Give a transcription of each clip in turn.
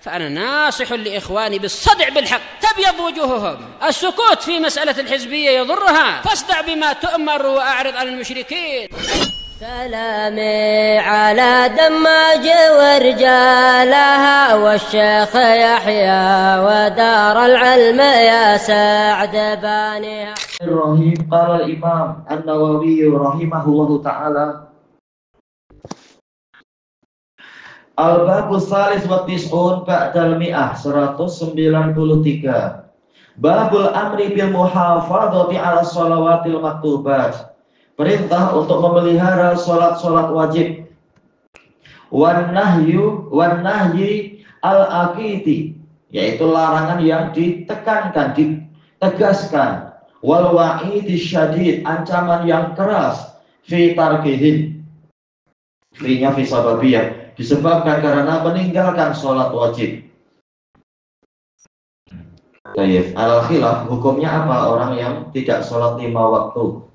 فأنا ناصح لإخواني بالصدع بالحق تبيض وجوههم. السكوت في مسألة الحزبية يضرها، فاصدع بما تؤمر وأعرض عن المشركين. سلامي على دماج ورجالها والشيخ يحيى ودار العلم يا سعد بانها. الرحيم. قال الإمام النووي رحمه الله تعالى: Al-Babu Salis wa Tis'un Ba'dal Mi'ah 193. Babul Amri bil Muhafadhati ala Shalawatil Maktubat. Perintah untuk memelihara sholat-sholat wajib. Wan nahyi al-aqidi, yaitu larangan yang ditekankan, ditegaskan. Wal wa'idi syadid, ancaman yang keras. Fi tarkihin, fi-nya fi sababiyah, disebabkan karena meninggalkan sholat wajib. Al-khilaf, hukumnya apa orang yang tidak sholat 5 waktu?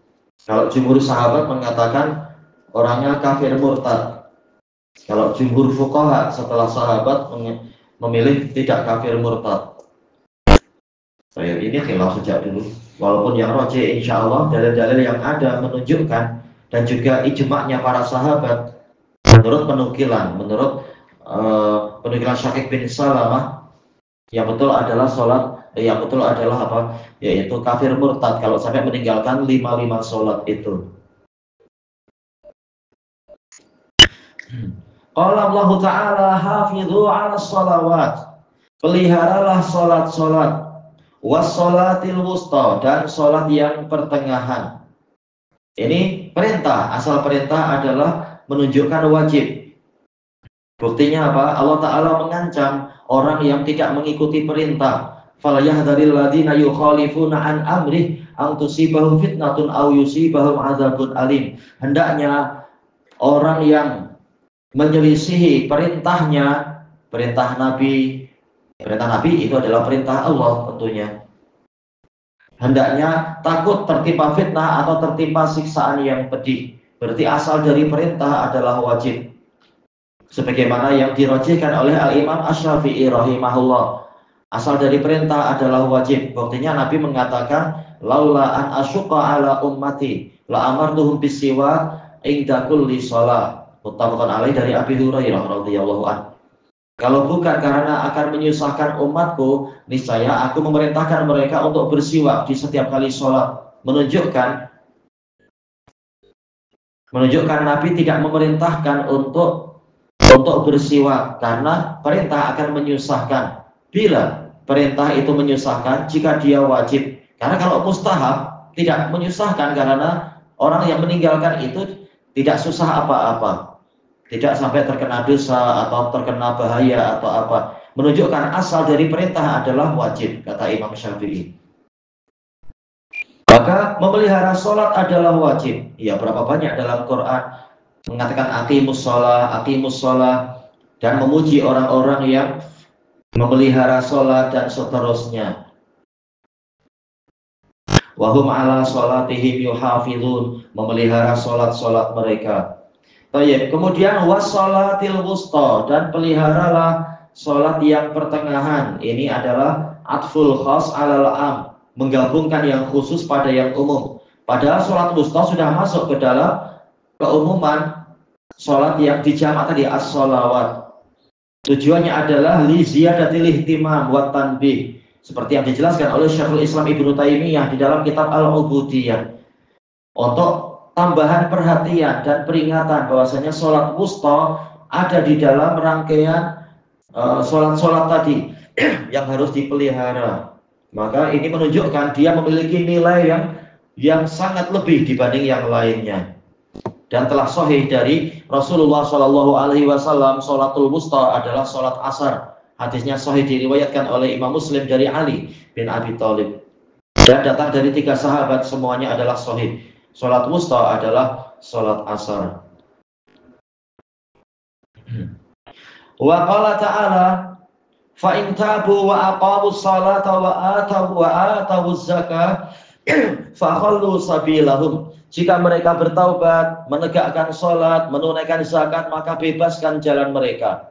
Kalau jumhur sahabat mengatakan orangnya kafir murtad. Kalau jumhur fuqaha setelah sahabat memilih tidak kafir murtad. Ini khilaf sejak dulu. Walaupun yang rajih insya Allah dalil-dalil yang ada menunjukkan, dan juga ijma'nya para sahabat, menurut penukilan Syakik bin Salamah, yang betul adalah yaitu kafir murtad kalau sampai meninggalkan 5 sholat itu. Qala Allah Ta'ala hafidhu 'ala sholawat, peliharalah sholat-sholat, wassolatil wusta, dan sholat yang pertengahan. Ini perintah, asal perintah adalah menunjukkan wajib. Buktinya apa? Allah Ta'ala mengancam orang yang tidak mengikuti perintah. Falyahdharil ladzina yukhalifuna an amrih an tusibahum fitnatun aw yusibahum adzabun alim. Hendaknya orang yang menyelisihi perintah Nabi itu adalah perintah Allah tentunya. Hendaknya takut tertimpa fitnah atau tertimpa siksaan yang pedih. Berarti asal dari perintah adalah wajib. Sebagaimana yang dirajihkan oleh Al-Imam Asy-Syafi'i rahimahullah, asal dari perintah adalah wajib. Buktinya Nabi mengatakan, laula an asyqa ala ummati la amartuhum bisiwak inda kulli shalah. Muttafaqun alaih, dari Abi Hurairah radhiyallahu anhu. Kalau bukan karena akan menyusahkan umatku, niscaya aku memerintahkan mereka untuk bersiwak di setiap kali sholat. Menunjukkan Nabi tidak memerintahkan untuk bersiwak karena perintah akan menyusahkan. Bila perintah itu menyusahkan, jika dia wajib. Karena kalau mustahab tidak menyusahkan, karena orang yang meninggalkan itu tidak susah apa-apa, tidak sampai terkena dosa atau terkena bahaya atau apa. Menunjukkan asal dari perintah adalah wajib, kata Imam Syafi'i. Maka memelihara sholat adalah wajib. Ya, berapa banyak dalam Quran mengatakan aqimus sholah, dan memuji orang-orang yang memelihara sholat dan seterusnya. Wahum ala sholatihim yuhafidhun, memelihara sholat mereka. Baik, kemudian wassolatil wusta, dan peliharalah sholat yang pertengahan. Ini adalah atful khas alal am, menggabungkan yang khusus pada yang umum. Padahal sholat wusta sudah masuk ke dalam keumuman sholat yang dijamak tadi, as-sholawat. Tujuannya adalah li ziyadatil ihtimam wa tanbih, seperti yang dijelaskan oleh Syekhul Islam Ibnu Taimiyah di dalam kitab Al-Ubudiyah, untuk tambahan perhatian dan peringatan bahwasanya sholat wusta ada di dalam rangkaian sholat-sholat tadi yang harus dipelihara. Maka ini menunjukkan dia memiliki nilai yang sangat lebih dibanding yang lainnya. Dan telah sahih dari Rasulullah SAW, sholatul wusta adalah sholat asar. Hadisnya sahih, diriwayatkan oleh Imam Muslim dari Ali bin Abi Thalib, dan datang dari 3 sahabat, semuanya adalah sahih. Sholat wusta adalah sholat asar. Wa qala ta'ala fa in tabu wa aqamus salata wa atawuz zakah fa khallu sabilahum. Jika mereka bertaubat, menegakkan sholat, menunaikan zakat, maka bebaskan jalan mereka.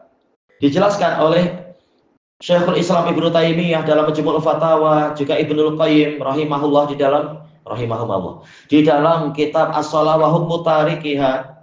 Dijelaskan oleh Syekhul Islam Ibnu Taimiyah dalam Majmu'ul Fatawa, juga Ibnul Qayyim rahimahullah di dalam kitab As-Shalah wa Hukmu Tarikiha.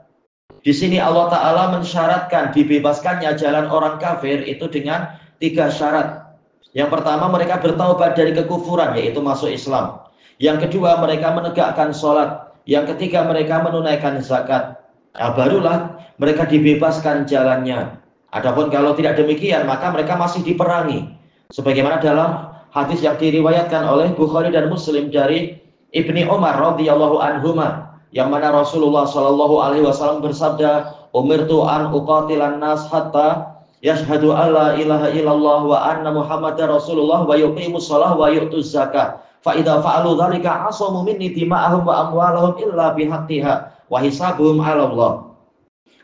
Di sini Allah Ta'ala mensyaratkan dibebaskannya jalan orang kafir itu dengan 3 syarat. Yang pertama, mereka bertaubat dari kekufuran, yaitu masuk Islam. Yang kedua, mereka menegakkan sholat. Yang ketiga, mereka menunaikan zakat. Nah, barulah mereka dibebaskan jalannya. Adapun kalau tidak demikian, maka mereka masih diperangi. Sebagaimana dalam hadis yang diriwayatkan oleh Bukhari dan Muslim dari Ibni Umar radhiyallahu anhuma, yang mana Rasulullah Shallallahu alaihi wasallam bersabda, "Umirtu an uqatilan nas hatta yashhadu alla ilaha illallah wa anna Muhammadar Rasulullah wa yuqimus shalah wa yu'tuz zakah. Fa idza fa'alu dzalika asamu minni dima'ahum wa amwalahum illa bihaqqiha wa hisabuhum 'ala Allah."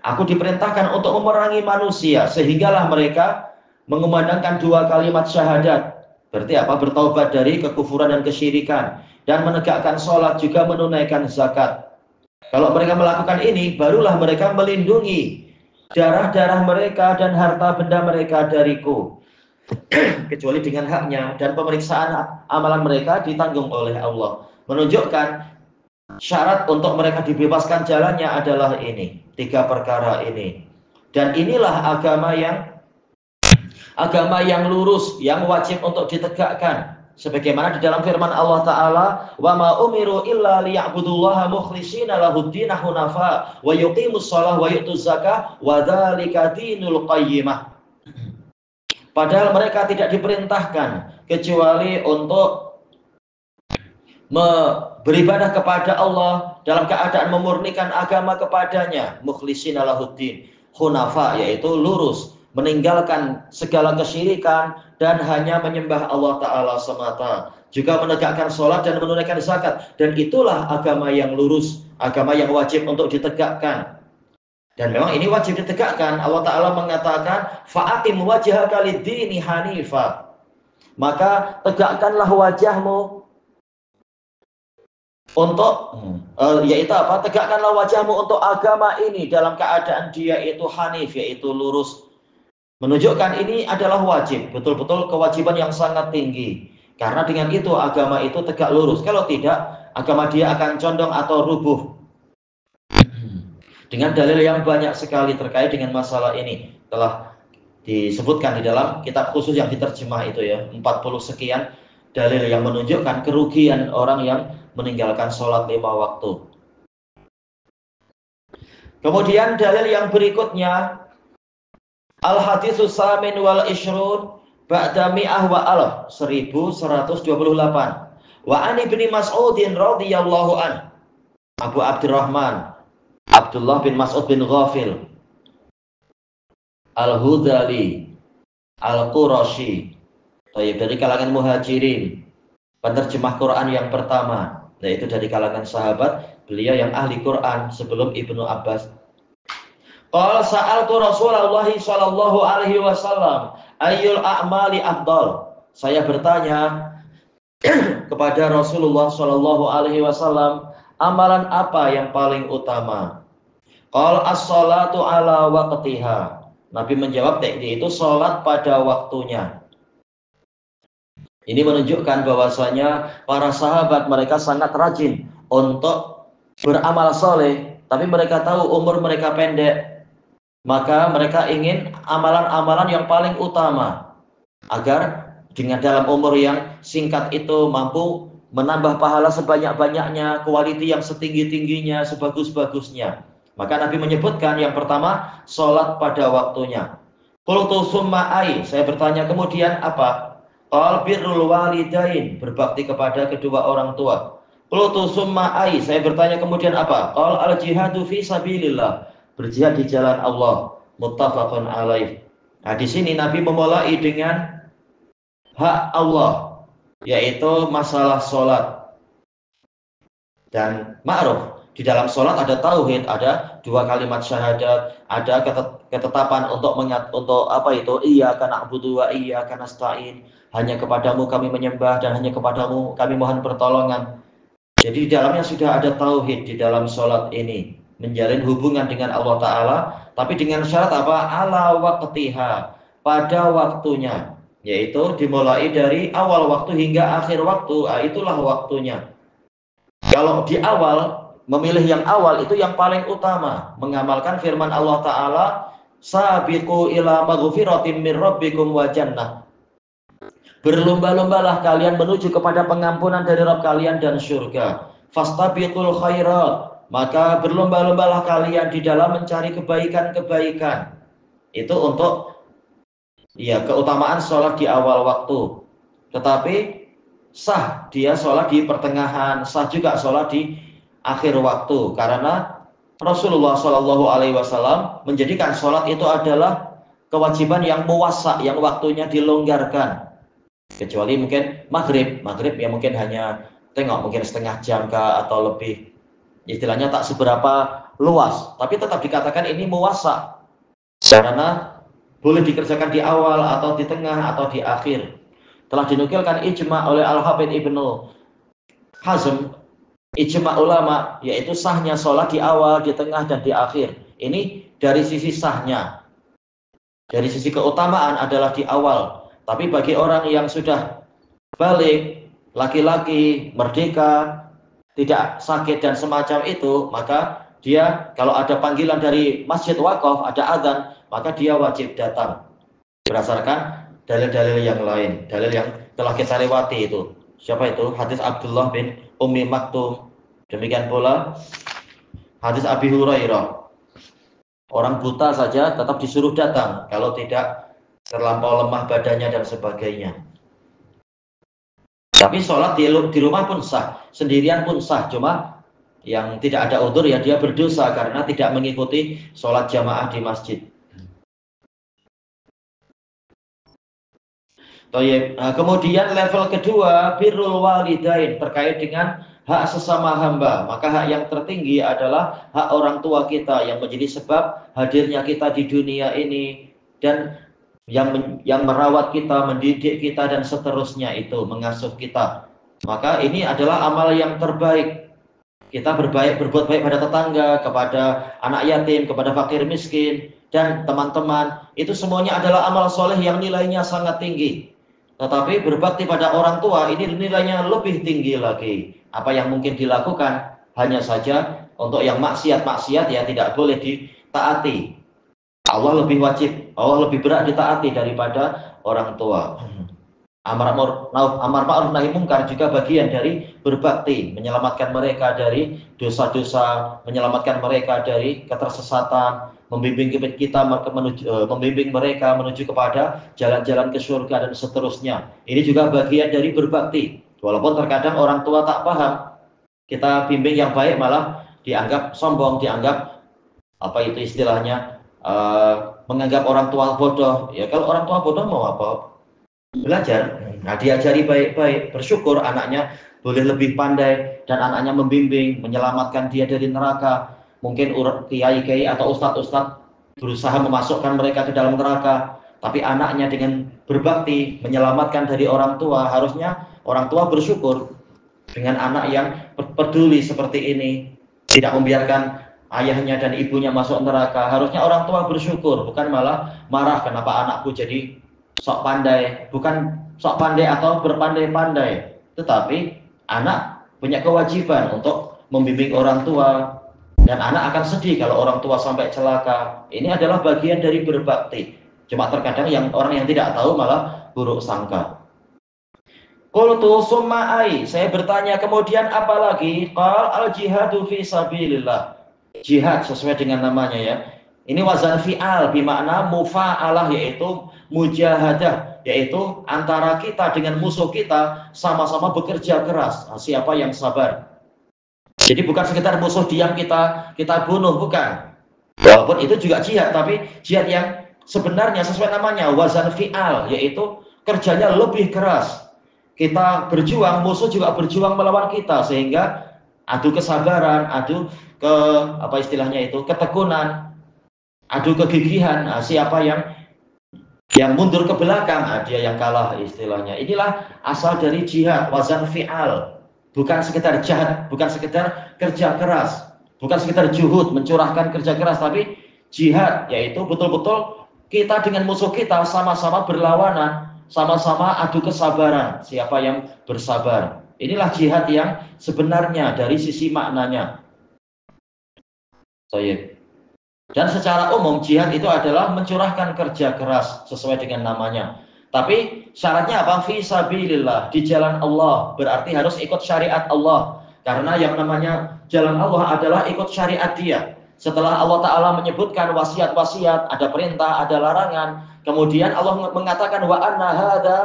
Aku diperintahkan untuk memerangi manusia sehinggalah mereka mengumandangkan 2 kalimat syahadat. Berarti apa? Bertaubat dari kekufuran dan kesyirikan, dan menegakkan sholat, juga menunaikan zakat. Kalau mereka melakukan ini, barulah mereka melindungi darah-darah mereka dan harta benda mereka dariku, kecuali dengan haknya, dan pemeriksaan amalan mereka ditanggung oleh Allah. Menunjukkan syarat untuk mereka dibebaskan jalannya adalah ini, 3 perkara ini. Dan inilah agama yang lurus, yang wajib untuk ditegakkan. Sebagaimana di dalam firman Allah Ta'ala, "Wa ma umiru illa liya'budullaha mukhlishina lahuddin hunafa wa yuqimus shalah wa yu'tuz zakah wa dzalika dinul qayyimah." Padahal mereka tidak diperintahkan kecuali untuk beribadah kepada Allah dalam keadaan memurnikan agama kepadanya, mukhlishina lahuddin hunafa, yaitu lurus, meninggalkan segala kesyirikan dan hanya menyembah Allah Ta'ala semata, juga menegakkan sholat dan menunaikan zakat. Dan itulah agama yang lurus, agama yang wajib untuk ditegakkan. Dan memang ini wajib ditegakkan. Allah Ta'ala mengatakan, "Fa'aqim wajhaka lid-dini hanifa." Maka tegakkanlah wajahmu untuk yaitu apa? Tegakkanlah wajahmu untuk agama ini dalam keadaan dia itu hanif, yaitu lurus. Menunjukkan ini adalah wajib, betul-betul kewajiban yang sangat tinggi. Karena dengan itu agama itu tegak lurus. Kalau tidak, agama dia akan condong atau rubuh. Dengan dalil yang banyak sekali terkait dengan masalah ini telah disebutkan di dalam kitab khusus yang diterjemah itu ya, 40 sekian dalil yang menunjukkan kerugian orang yang meninggalkan sholat 5 waktu. Kemudian dalil yang berikutnya, Al-Hadisus Samin wal Ishrun ba'da mi'ah wa alaf, 1128. Wa an Ibni Mas'udin radhiyallahu an, Abu Abdurrahman Abdullah bin Mas'ud bin Ghafil Al-Hudali Al-Qurashi, dari kalangan muhajirin, penerjemah Quran yang pertama, yaitu dari kalangan sahabat, beliau yang ahli Quran sebelum Ibnu Abbas. Qala sa'altu Rasulullah sallallahu alaihi wasallam ayyul a'mali afdal. Saya bertanya kepada Rasulullah sallallahu alaihi wasallam, amalan apa yang paling utama? Qala as-salatu ala waqtiha. Nabi menjawab, yaitu salat pada waktunya. Ini menunjukkan bahwasanya para sahabat mereka sangat rajin untuk beramal soleh, tapi mereka tahu umur mereka pendek. Maka mereka ingin amalan-amalan yang paling utama, agar dengan dalam umur yang singkat itu mampu menambah pahala sebanyak-banyaknya, kualiti yang setinggi-tingginya, sebagus-bagusnya. Maka Nabi menyebutkan yang pertama, sholat pada waktunya. Qultu summa ai, saya bertanya kemudian apa? Qal birrul walidain, berbakti kepada kedua orang tua. Qultu summa ai, saya bertanya kemudian apa? Qal al jihadu fi sabilillah, berjihad di jalan Allah. Muttafaqun alaih. Nah, di sini Nabi memulai dengan hak Allah, yaitu masalah sholat. Dan ma'ruf, di dalam sholat ada tauhid, ada 2 kalimat syahadat, ada ketetapan untuk apa itu? Iyyaka na'budu wa iyyaka nasta'in. Hanya kepadamu kami menyembah dan hanya kepadamu kami mohon pertolongan. Jadi di dalamnya sudah ada tauhid di dalam sholat ini, menjalin hubungan dengan Allah Ta'ala, tapi dengan syarat apa? Ala waqtiha, pada waktunya. yaitu dimulai dari awal waktu hingga akhir waktu. Itulah waktunya. Kalau di awal, memilih yang awal itu yang paling utama, mengamalkan firman Allah Ta'ala, sabiqu ila maghfiratin min rabbikum wa jannah. Berlomba-lombalah kalian menuju kepada pengampunan dari Rabb kalian dan surga. Fastabiqul khairat, maka berlomba-lombalah kalian di dalam mencari kebaikan-kebaikan. Itu untuk keutamaan sholat di awal waktu. Tetapi sah dia sholat di pertengahan, sah juga sholat di akhir waktu, karena Rasulullah SAW menjadikan sholat itu adalah kewajiban yang muwassa, yang waktunya dilonggarkan. Kecuali mungkin maghrib ya mungkin hanya mungkin setengah jam kah, atau lebih, istilahnya tak seberapa luas, tapi tetap dikatakan ini muwassa, karena boleh dikerjakan di awal atau di tengah atau di akhir. Telah dinukilkan ijma oleh Al-Hafidz Ibnu Hazm, ijma ulama, yaitu sahnya sholat di awal, di tengah, dan di akhir. Ini dari sisi sahnya. Dari sisi keutamaan adalah di awal. Tapi bagi orang yang sudah balik, laki-laki, merdeka, tidak sakit dan semacam itu, maka dia kalau ada panggilan dari masjid wakaf, ada azan, maka dia wajib datang. Berdasarkan dalil-dalil yang lain, dalil yang telah kita lewati itu. Siapa itu? Hadis Abdullah bin Ummi Maktum. Demikian pula hadis Abi Hurairah. Orang buta saja tetap disuruh datang kalau tidak terlampau lemah badannya dan sebagainya. Tapi sholat di rumah pun sah, sendirian pun sah. Cuma yang tidak ada udzur ya dia berdosa karena tidak mengikuti sholat jamaah di masjid. Kemudian level kedua, birrul walidain, terkait dengan hak sesama hamba. Maka hak yang tertinggi adalah hak orang tua kita yang menjadi sebab hadirnya kita di dunia ini, dan yang merawat kita, mendidik kita, dan seterusnya, itu mengasuh kita. Maka ini adalah amal yang terbaik. Kita berbuat baik pada tetangga, kepada anak yatim, kepada fakir miskin, dan teman-teman. Itu semuanya adalah amal soleh yang nilainya sangat tinggi. Tetapi berbakti pada orang tua ini nilainya lebih tinggi lagi. Apa yang mungkin dilakukan hanya saja untuk yang maksiat ya tidak boleh ditaati. Allah lebih wajib, Allah lebih berat ditaati daripada orang tua. Amar ma'ruf nahi munkar juga bagian dari berbakti, menyelamatkan mereka dari dosa-dosa, menyelamatkan mereka dari ketersesatan, membimbing mereka menuju kepada jalan-jalan ke surga dan seterusnya. Ini juga bagian dari berbakti. Walaupun terkadang orang tua tak paham, kita bimbing yang baik malah dianggap sombong, dianggap apa itu istilahnya, menganggap orang tua bodoh. Ya kalau orang tua bodoh mau apa? Belajar. Nah, diajari baik-baik, bersyukur anaknya boleh lebih pandai, dan anaknya membimbing, menyelamatkan dia dari neraka. Mungkin kiai-kiai atau ustadz-ustadz berusaha memasukkan mereka ke dalam neraka, tapi anaknya dengan berbakti menyelamatkan dari orang tua. Harusnya orang tua bersyukur dengan anak yang peduli seperti ini, tidak membiarkan ayahnya dan ibunya masuk neraka. Harusnya orang tua bersyukur, bukan malah marah kenapa anakku jadi sok pandai. Bukan sok pandai atau berpandai-pandai, tetapi anak punya kewajiban untuk membimbing orang tua, dan anak akan sedih kalau orang tua sampai celaka. Ini adalah bagian dari berbakti. Cuma terkadang orang yang tidak tahu malah buruk sangka. Qultu summa ai, saya bertanya kemudian apa lagi? Qal al jihadu fi sabilillah. Jihad sesuai dengan namanya ya. Ini wazan fi'al bermakna mufa'alah, yaitu mujahadah, yaitu antara kita dengan musuh kita sama-sama bekerja keras. Nah, siapa yang sabar? Jadi bukan sekedar musuh diam kita bunuh, bukan. Walaupun itu juga jihad, tapi jihad yang sebenarnya sesuai namanya wazan fi'al, yaitu kerjanya lebih keras. Kita berjuang, musuh juga berjuang melawan kita, sehingga adu kesabaran, adu ketekunan, adu kegigihan. Nah, siapa yang mundur ke belakang, dia yang kalah istilahnya. Inilah asal dari jihad, wazan fi'al. Bukan sekedar jihad, bukan sekedar kerja keras, bukan sekedar juhud, mencurahkan kerja keras, tapi jihad, yaitu betul-betul kita dengan musuh kita sama-sama berlawanan, sama-sama adu kesabaran, siapa yang bersabar. Inilah jihad yang sebenarnya dari sisi maknanya. Dan secara umum jihad itu adalah mencurahkan kerja keras sesuai dengan namanya. Tapi syaratnya apa? Fi sabilillah, di jalan Allah, berarti harus ikut syariat Allah. Karena yang namanya jalan Allah adalah ikut syariat Dia. Setelah Allah Ta'ala menyebutkan wasiat-wasiat, ada perintah, ada larangan. Kemudian Allah mengatakan wa anna hadza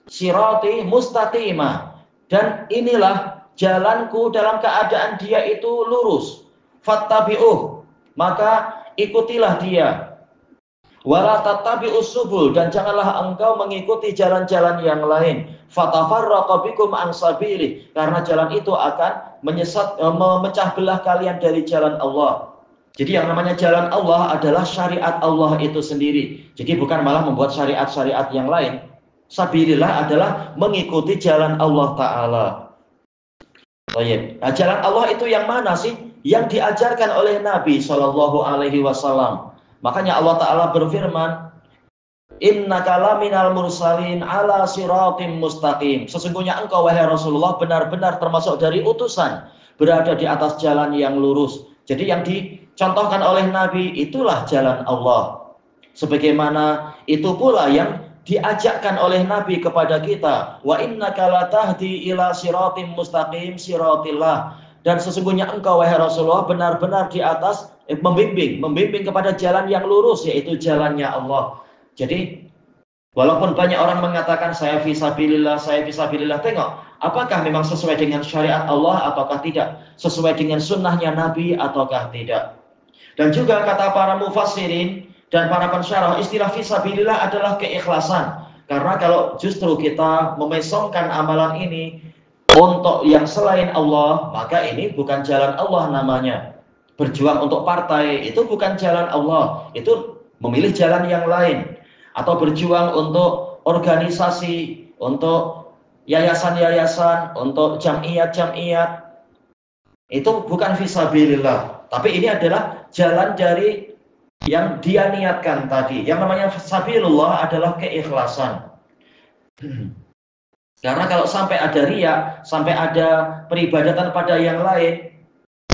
sirati mustaqimah. Dan inilah jalanku dalam keadaan dia itu lurus. Fattabi'uh, maka ikutilah dia. Wala tattabi'us subul, dan janganlah engkau mengikuti jalan-jalan yang lain. Fatafarraqa bikum an sabilih, karena jalan itu akan memecah belah kalian dari jalan Allah. Jadi yang namanya jalan Allah adalah syariat Allah itu sendiri. Jadi bukan malah membuat syariat-syariat yang lain. Sabilillah adalah mengikuti jalan Allah Ta'ala. Nah, jalan Allah itu yang mana sih? Yang diajarkan oleh Nabi Shallallahu Alaihi Wasallam. Makanya Allah Ta'ala berfirman, Innaka laminal mursalin ala siratim mustaqim. Sesungguhnya engkau wahai Rasulullah benar-benar termasuk dari utusan, berada di atas jalan yang lurus. Jadi yang dicontohkan oleh Nabi itulah jalan Allah. Sebagaimana itu pula yang diajakkan oleh Nabi kepada kita. Wa innaka latahdi ila siratim mustaqim siratillah. Dan sesungguhnya engkau wahai Rasulullah benar-benar di atas membimbing kepada jalan yang lurus, yaitu jalannya Allah. Jadi walaupun banyak orang mengatakan saya fisabilillah, tengok apakah memang sesuai dengan syariat Allah ataukah tidak, sesuai dengan sunnahnya Nabi ataukah tidak. Dan juga kata para mufassirin dan para pensyarah, istilah fisabilillah adalah keikhlasan. Karena kalau justru kita memesongkan amalan ini untuk yang selain Allah, maka ini bukan jalan Allah namanya. Berjuang untuk partai itu bukan jalan Allah, itu memilih jalan yang lain. Atau berjuang untuk organisasi, untuk yayasan-yayasan, untuk jam'iyat-jam'iyat, itu bukan fisabilillah. Tapi ini adalah jalan dari yang dia niatkan tadi. Yang namanya fisabilillah adalah keikhlasan. Karena kalau sampai ada riya, sampai ada peribadatan pada yang lain,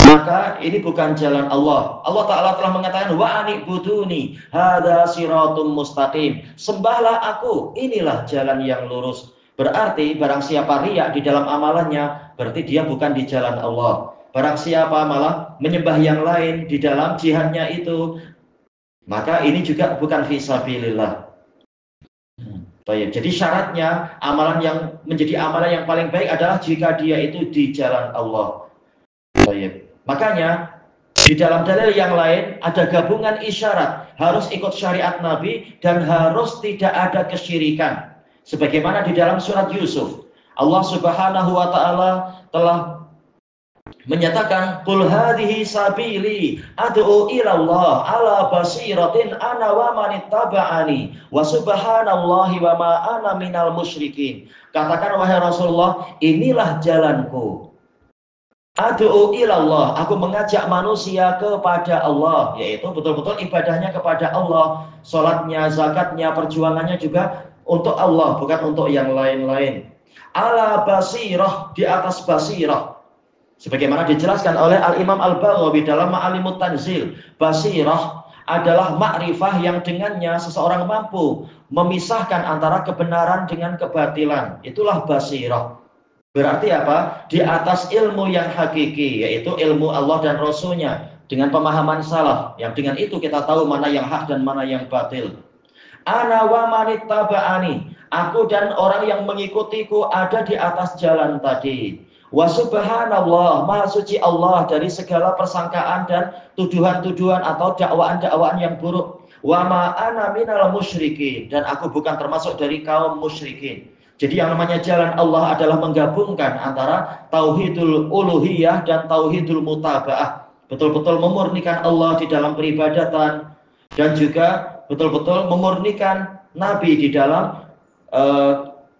maka ini bukan jalan Allah. Allah Ta'ala telah mengatakan wa anibuduni hadza siratum mustaqim. Sembahlah aku, inilah jalan yang lurus. Berarti barang siapa riya di dalam amalannya, berarti dia bukan di jalan Allah. Barang siapa malah menyembah yang lain di dalam jihadnya itu, maka ini juga bukan fisabilillah. Baik. Jadi syaratnya amalan yang menjadi amalan yang paling baik adalah jika dia itu di jalan Allah. Baik. Makanya di dalam dalil yang lain ada gabungan isyarat, harus ikut syariat Nabi dan harus tidak ada kesyirikan. Sebagaimana di dalam surat Yusuf, Allah Subhanahu wa taala telah menyatakan qul hadhihi sabili ad'u ila Allah ala basiratin ana wa manittaba'ani wa subhanallahi wa ma ana minal musyrikin. Katakan wahai Rasulullah, inilah jalanku. Ad'u ilallah, aku mengajak manusia kepada Allah, yaitu betul-betul ibadahnya kepada Allah, sholatnya, zakatnya, perjuangannya juga untuk Allah, bukan untuk yang lain-lain. Ala basirah, di atas basirah. Sebagaimana dijelaskan oleh Al-Imam Al-Baghawi dalam Ma'alimut Tanzil, basirah adalah makrifah yang dengannya seseorang mampu memisahkan antara kebenaran dengan kebatilan. Itulah basirah. Berarti apa? Di atas ilmu yang hakiki, yaitu ilmu Allah dan Rasulnya, dengan pemahaman salaf, yang dengan itu kita tahu mana yang hak dan mana yang batil. Ana wa manittaba'ani, aku dan orang yang mengikutiku ada di atas jalan tadi. Wa subhanallah, maha suci Allah dari segala persangkaan dan tuduhan-tuduhan atau dakwaan-dakwaan yang buruk. Wa ma ana minal musyrikin, dan aku bukan termasuk dari kaum musyrikin. Jadi yang namanya jalan Allah adalah menggabungkan antara tauhidul uluhiyah dan tauhidul mutaba'ah. Betul-betul memurnikan Allah di dalam peribadatan dan juga betul-betul memurnikan Nabi di dalam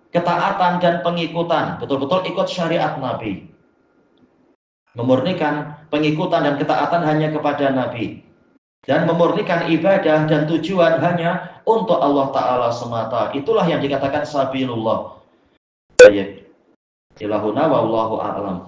ketaatan dan pengikutan. Betul-betul ikut syariat Nabi. Memurnikan pengikutan dan ketaatan hanya kepada Nabi. dan memurnikan ibadah dan tujuan hanya untuk Allah Ta'ala semata. Itulah yang dikatakan sabilullah. Baik. Ilahuna wallahu a'lam.